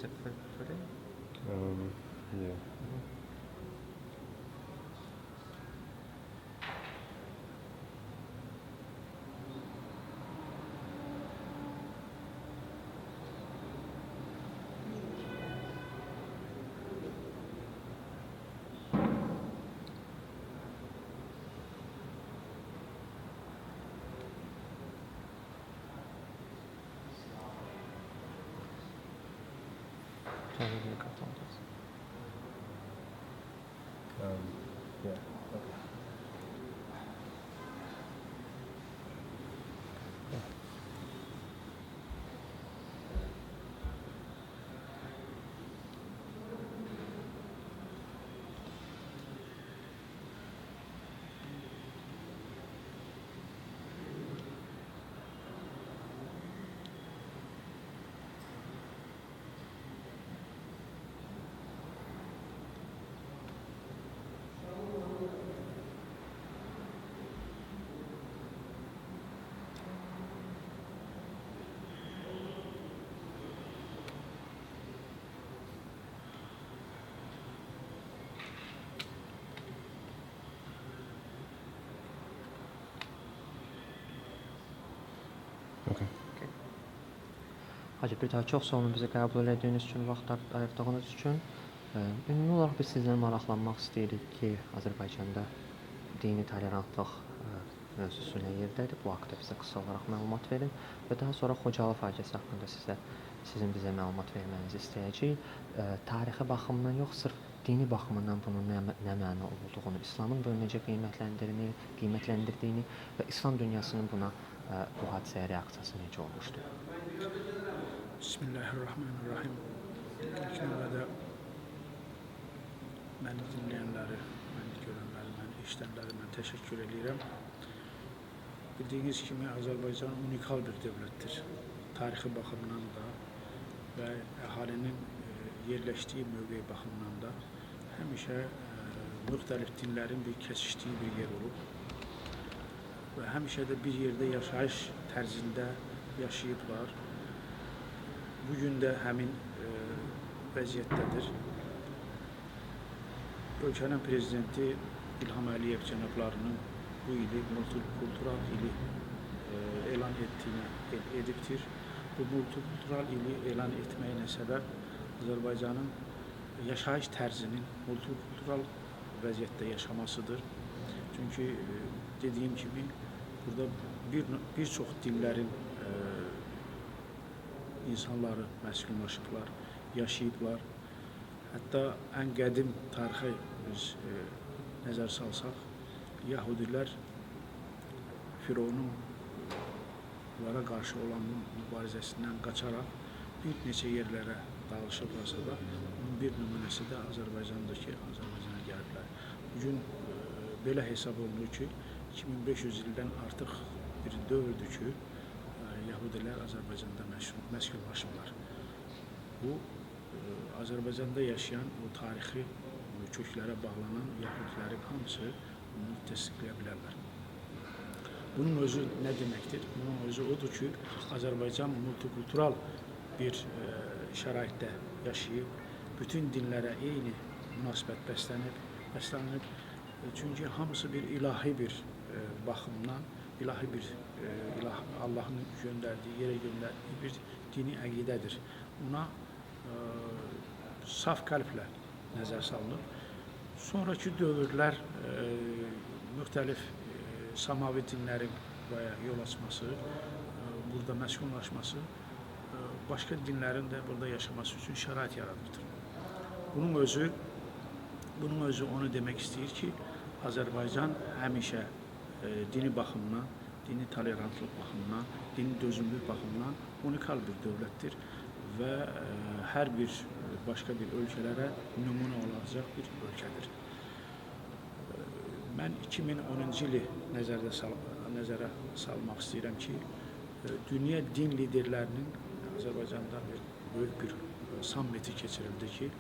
accepted for it? Yeah. Turn the microphone, please. Yeah. Okay. Okay. Okay. Hacı, bir daha çox sağ olun bizi qəbul etdiyiniz üçün, vaxt ayırdığınız üçün. Ümumi olaraq biz sizdən maraqlanmaq istəyirik ki, Azərbaycanda dini tolerantlıq mövzusu nə yerdədir? Bu haqda bizə qısa olaraq məlumat verin və daha sonra Xocalı faciəsi haqqında sizin bizə məlumat vermənizi istəyəcəyik. Tarixi baxımından yox, sırf dini baxımından bunun nə məna olduğunu, İslamın bunu necə qiymətləndirdiyini və İslam dünyasının buna bu hadisəyə reaksiyası necə olmuşdur? Bismillahirrahmanirrahim. İlk növbədə məni dinləyənləri, məni görənləri, məni eşidənləri mən təşəkkür edirəm. Bildiyiniz kimi Azərbaycan unikal bir dövlətdir. Tarixi baxımdan da və əhalinin yerləşdiyi mövqeyi baxımdan da həmişə müxtəlif dinlərin bir kəsişdiyi bir yer olub və həmişə də bir yerdə yaşayış tərzində yaşayıblar. Bugün də həmin vəziyyətdədir. Ölkənin prezidenti İlham Əliyev cənablarının bu ili multikultural ili elan edibdir. Bu multikultural ili elan etməyinə səbəb Azərbaycanın yaşayış tərzinin multikultural vəziyyətdə yaşamasıdır. Çünki dediyim kimi burada bir çox dinlərin insanları məskunlaşıblar, yaşayıblar. Hətta ən qədim tarixə biz nəzər salsaq, Yahudilər Fironun onlara qarşı olan mübarizəsindən qaçaraq bir neçə yerlərə dağılışıblarsa da, bunun bir nümunəsi də Azərbaycana gəliblər. Bugün belə hesab olunur ki, 2500 ildən artıq bir dövrdür ki, Yahudilər Azərbaycanda məskunlaşıblar. Bu, Azərbaycanda yaşayan o tarixi köklərə bağlanan Yahudilərin hamısı bunu təsdiqləyə bilərlər. Bunun özü nə deməkdir? Bunun özü odur ki, Azərbaycan multikultural bir şəraitdə yaşayıb, bütün dinlərə eyni münasibət bəslənib. Çünki hamısı bir ilahi bir baxımdan, ilahi bir Allahın göndərdiyi, yerə göndərdiyi bir dini əqidədir. Buna saf qəlblə nəzər salınır. Sonraki dövrlər müxtəlif samavi dinlərin yol açması, burada məskunlaşması, başqa dinlərin də burada yaşaması üçün şərait yaradıbdır. Bunun özü onu demək istəyir ki, Azərbaycan həmişə dini baxımdan, dini tolerantlıq baxımdan, dini dözümlülük baxımdan unikal bir dövlətdir və hər bir başqa bir ölkələrə nümunə olacaq bir ölkədir. Mən 2010-cu ili nəzərə salmaq istəyirəm ki, dünya din liderlərinin Azərbaycanda böyük bir sammiti keçirildi ki,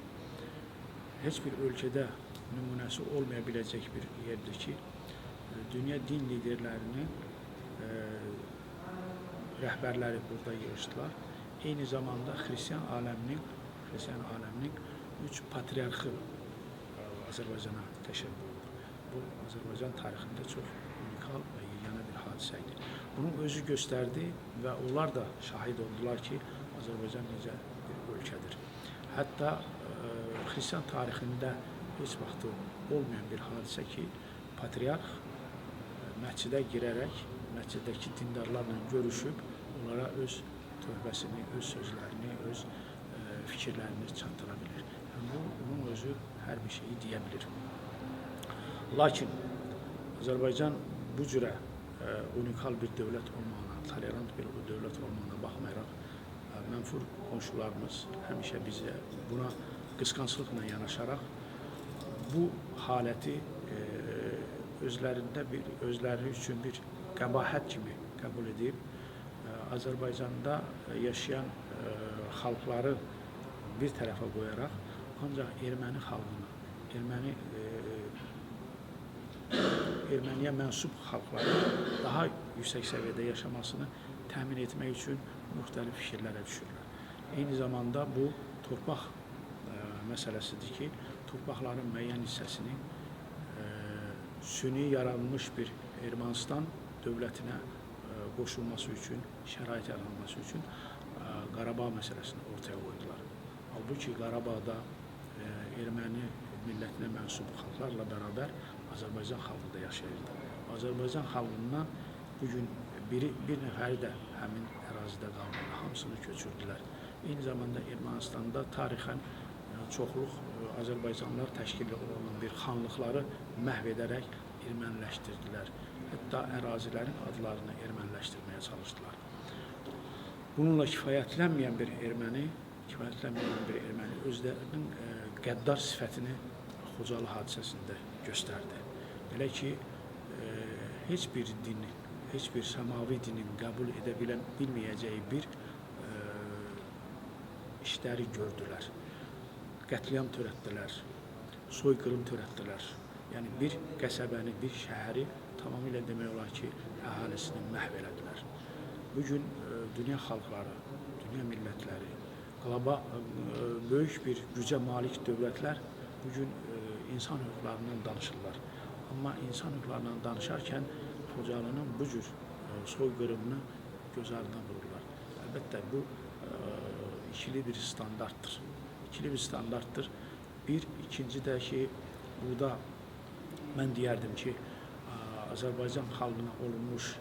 heç bir ölkədə nümunəsi olmaya biləcək bir yerdir ki, dünya din liderlərinin rəhbərləri burada yığışdılar. Eyni zamanda Xristiyan aləminin Hristiyan aləminin 3 patriarxı Azərbaycana təşrif olundu. Bu, Azərbaycan tarixində çox unikal və yeganə bir hadisə idi. Bunun özü göstərdi və onlar da şahid oldular ki, Azərbaycan necə bir ölkədir. Hətta Hristiyan tarixində heç vaxt olmayan bir hadisə ki, patriarx məscidə girərək, məsciddəki dindarlarla görüşüb, onlara öz tövbəsini, öz sözlərini, öz fikirlərini çatdıra bilir. Yəni, bunun özü hər bir şeyi deyə bilir. Lakin Azərbaycan bu cürə unikal bir dövlət olmağına, tolerant bir dövlət olmağına baxmayaraq, mənfur qonşularımız həmişə bizə buna qısqanclıqla yanaşaraq bu haləti özləri üçün bir qəbahət kimi qəbul edib, Azərbaycanda yaşayan xalqları bir tərəfə qoyaraq, ancaq erməni xalqını, Erməniyə mənsub xalqların daha yüksək səviyyədə yaşamasını təmin etmək üçün müxtəlif fikirlərə düşürlər. Eyni zamanda bu torpaq məsələsidir ki, torpaqların müəyyən hissəsini süni yaranmış bir Ermənistan dövlətinə qoşulması üçün, şərait yaranması üçün Qarabağ məsələsini ortaya qoydular. Halbuki Qarabağda erməni millətinə mənsub xalqlarla bərabər Azərbaycan xalqı da yaşayırdı. Azərbaycan xalqından bugün bir nəfəri də həmin ərazidə qalmadı, hamısını köçürdülər. Eyni zamanda Ermənistanda tarixən çoxluq Azərbaycanlılar təşkil olunan bir xanlıqları məhv edərək erməniləşdirdilər. Hətta ərazilərin adlarını erməniləşdirməyə çalışdılar. Bununla kifayətlənməyən bir erməni özlərinin qəddar sifətini Xocalı hadisəsində göstərdi. Belə ki, heç bir dini, heç bir səmavi dinin qəbul edə bilməyəcəyi bir işləri gördülər. Qətliam törətdilər, soyqırım törətdilər. Yəni, bir qəsəbəni, bir şəhəri tamamilə demək olar ki, əhalisini məhv elədilər. Bugün dünya xalqları, dünya millətləri, böyük bir gücə malik dövlətlər bugün insan hüquqlarından danışırlar. Amma insan hüquqlarından danışarkən Xocalının bu cür soyqırımını göz ardına vururlar. Əlbəttə, bu ikili bir standartdır. İkili bir standartdır. İkinci də ki, burada mən deyərdim ki, Azərbaycan xalqına olunmuş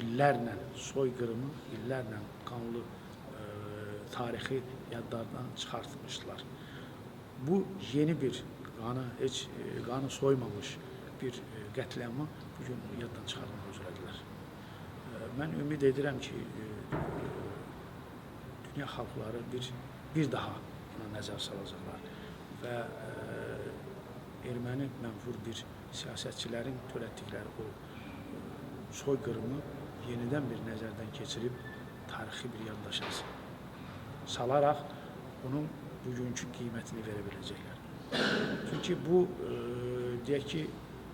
illərlə soyqırımı, illərlə qanlı tarixi yadlardan çıxartmışlar. Bu yeni bir qanı soymamış bir qətliamı bugün yaddan çıxartmaq üzrədirlər. Mən ümid edirəm ki, dünya xalqları bir daha buna nəzər salacaqlar və erməni mənfur bir siyasətçilərin törətdikləri o soyqırımı yenidən bir nəzərdən keçirib tarixi bir yaddaşa salaraq onun bugünkü qiymətini verə biləcəklər. Çünki bu, deyək ki,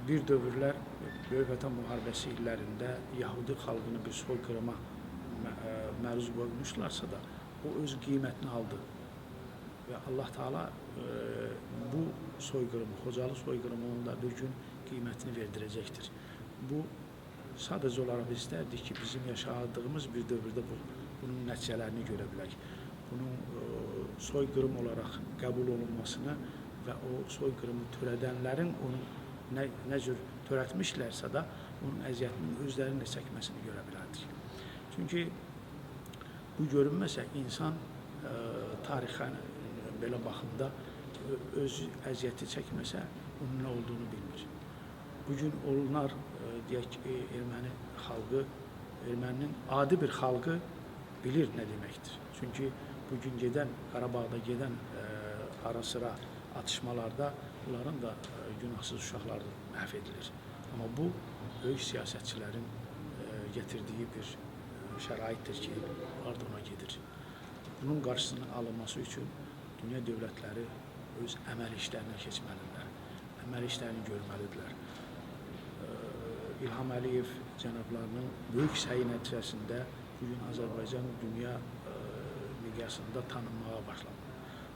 bir dövrlər Böyük Vətən müharibəsi illərində Yahudi xalqını bir soyqırıma məruz qoymuşlarsa da, o öz qiymətini aldı. Və Allah Teala bu soyqırımı, Xocalı soyqırımının da bir gün qiymətini verdirəcəkdir. Bu, sadəcə olaraq biz istərdik ki, bizim yaşadığımız bir dövrdə bunun nəticələrini görə bilək. Bunun soyqırım olaraq qəbul olunmasını və o soyqırımı törədənlərin onu nə cür törətmişlərsə də onun əziyyətinin özlərinin də çəkməsini görə bilərdik. Çünki bu görünməsə insan tarixən belə baxımda öz əziyyəti çəkməsə onun nə olduğunu bilmir. Bugün onlar, deyək ki, erməni xalqı, erməninin adi bir xalqı bilir nə deməkdir. Çünki bugün Qarabağda gedən ara sıra atışmalarda bunların da günahsız uşaqlar məhv edilir. Amma bu, böyük siyasətçilərin gətirdiyi bir şəraitdir ki, onlar da ona gedir. Bunun qarşısının alınması üçün dünya dövlətləri öz əməl işlərinə keçməlidirlər, əməl işlərini görməlidirlər. İlham Əliyev cənablarının böyük səyi nəticəsində bugün Azərbaycan dünya miqyasında tanınmağa başlandı.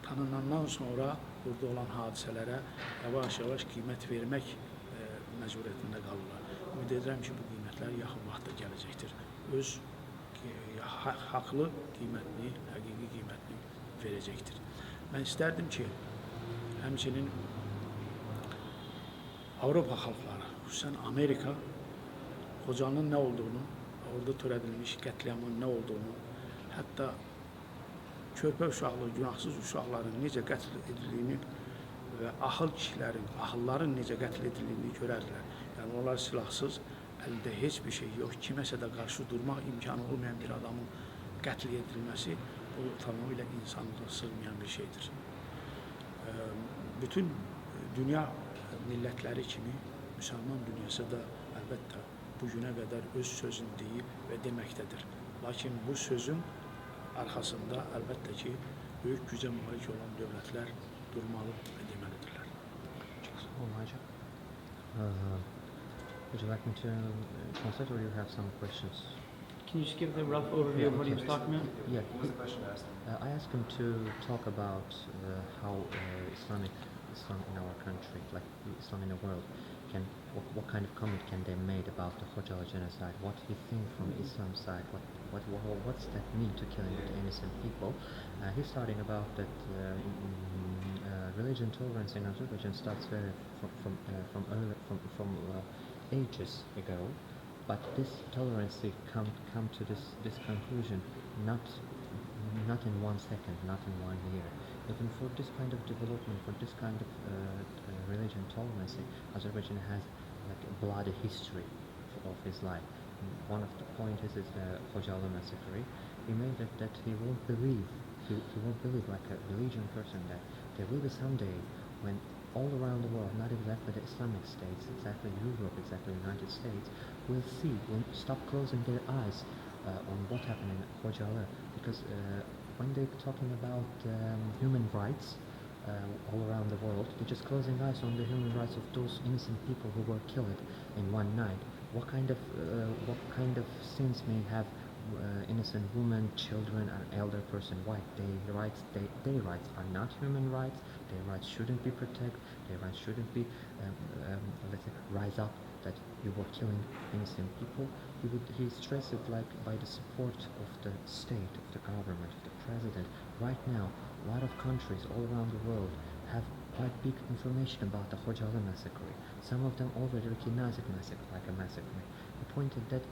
tanınandan sonra burada olan hadisələrə yavaş-yavaş qiymət vermək məcburiyyətində qalırlar. Ümid edirəm ki, bu qiymətlər yaxın vaxtda gələcəkdir. Öz haqlı qiymətini, həqiqi qiymətini verəcəkdir. Mən istərdim ki, həmçinin Avropa xalqları, xüsusən Amerika, Xocalının nə olduğunu, orada törədilmiş qətliamın nə olduğunu, hətta körpə uşaqlı, günahsız uşaqların necə qətl edildiyini və ahıl kişilərin, ahılların necə qətl edildiyini görərdilər. Yəni onlar silahsız, əlində heç bir şey yox, kiməsə də qarşı durmaq imkanı olmayan bir adamın qətl edilməsi bu tamamilə insanlığa sığmayan bir şeydir. Bütün dünya millətləri kimi müsəlman dünyası da əlbəttə bu günə qədər öz sözünü deyib və deməkdədir. Lakin bu sözün arxasında əlbəttə ki, böyük gücə malik olan dövlətlər durmalı və deməlidirlər. Çok sağ olun hocam. Would you like me to translate or you have some questions? Can you just give the rough overview of what he was talking about? Yeah. What was the question asked? I asked him to talk about how Islam in our country, like Islam in the world, what kind of comment can they made about the Hojala genocide? What do you think from Islam side? What's that mean to killing the innocent people? He's starting about that religion tolerance in Azerbaijan starts from ages ago, but this tolerance come to this conclusion not in 1 second, not in 1 year. Even for this kind of development, for this kind of religion tolerance, Azerbaijan has like a bloody history of his life. One of the points is the Hojala massacre. He made that he won't believe like a religion person that there will be someday when all around the world, not exactly the Islamic states, exactly Europe, exactly the United States, will stop closing their eyes on what happened in Hojala, because when they're talking about human rights all around the world, they're just closing eyes on the human rights of those innocent people who were killed in one night. What kind of sins may have innocent women, children, and elder person? Why their rights are not human rights? Their rights shouldn't be protected. Their rights shouldn't be let's say rise up that you were killing innocent people. He stressed it like by the support of the state, of the government, of the president. Right now, a lot of countries all around the world have quite big information about the Hojala massacre. Some of them already recognize it like a massacre. He pointed that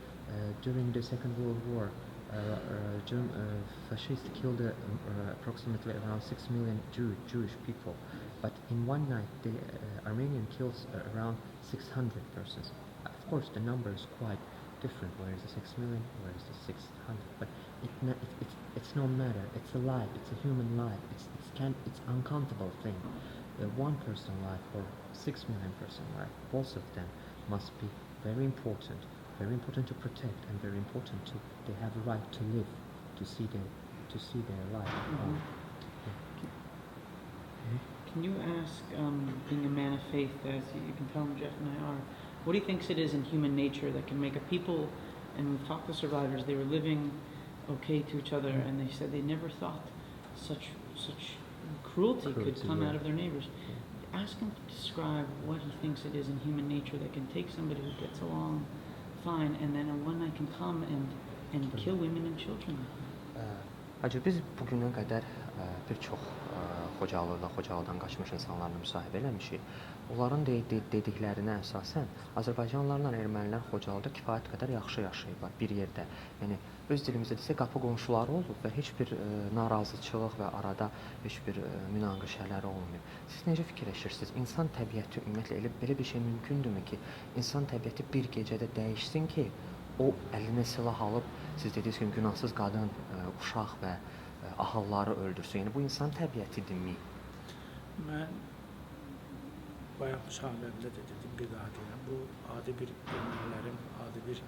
during the Second World War, fascists killed approximately around 6 million Jewish people, but in one night the Armenian kills around 600 persons. Of course, the number is quite different. Where is the 6 million? Where is the 600? But it's no matter. It's a life. It's a human life. It's uncountable thing. One person life or 6 million person life. Both of them must be very important to protect, and very important to they have a right to live, to see their life. Mm-hmm. Can you ask, being a man of faith, as you can tell him Jeff and I are, what he thinks it is in human nature that can make a people, and we've talked to survivors, they were living okay to each other, and they said they never thought such cruelty could come out of their neighbors. Ask him to describe what he thinks it is in human nature that can take somebody who gets along fine, and then one night can come and kill women and children. Hacı, biz bugünə qədər bir çox Xocalıdan qaçmış insanlarla müsahibə eləmişik. Onların dediklərinə əsasən Azərbaycanlılarla ermənilər Xocalıda kifayət qədər yaxşı yaşayıblar bir yerdə. Yəni öz dilimizdə desə qapı qonşuları olub və heç bir narazıçılıq və arada heç bir münaqişələr olmayıb. Siz necə fikirləşirsiniz? İnsan təbiəti ümumiyyətlə belə bir şey mümkündürmü ki, insan təbiəti bir gecədə dəyişsin ki, o əlinə silah alıb, siz dediniz ki, günahsız qadın, uşaq və ahılları öldürsün. Yəni bu insan təbiətidirmi? Mən bayaq müsahibəmdə də dedim, bir daha deyirəm. Bu adi bir ermənilərin, adi bir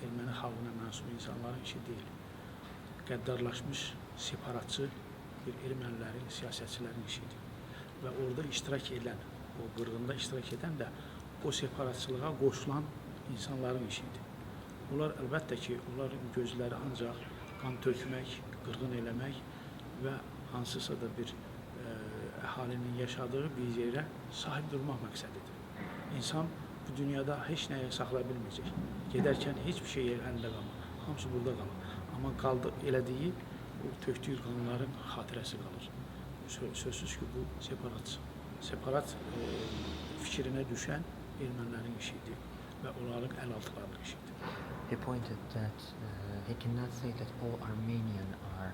erməni xalqına mənsub insanların işi deyil. Qəddarlaşmış, separatçı bir ermənilərin, siyasətçilərin işidir. Və orada iştirak edən, o qırğında iştirak edən də o separatçılığa qoşulan insanların işidir. Bunlar əlbəttə ki, onların gözləri ancaq qan tökmək, qırğın eləmək və hansısa da bir əhalinin yaşadığı bir yerə sahib durmaq məqsədidir. İnsan bu dünyada heç nəyə saxlaya bilməyəcək. Gedərkən heç bir şey əlində qalmır. Hamısı burada qalır. Amma qaldı elədiyi bu tökdüyü qanunların xatirəsi qalır. Sözsüz ki, bu separat fikrinə düşən ermənilərin işidir və onların əlaltılarının işidir. He pointed that he cannot say that all Armenians are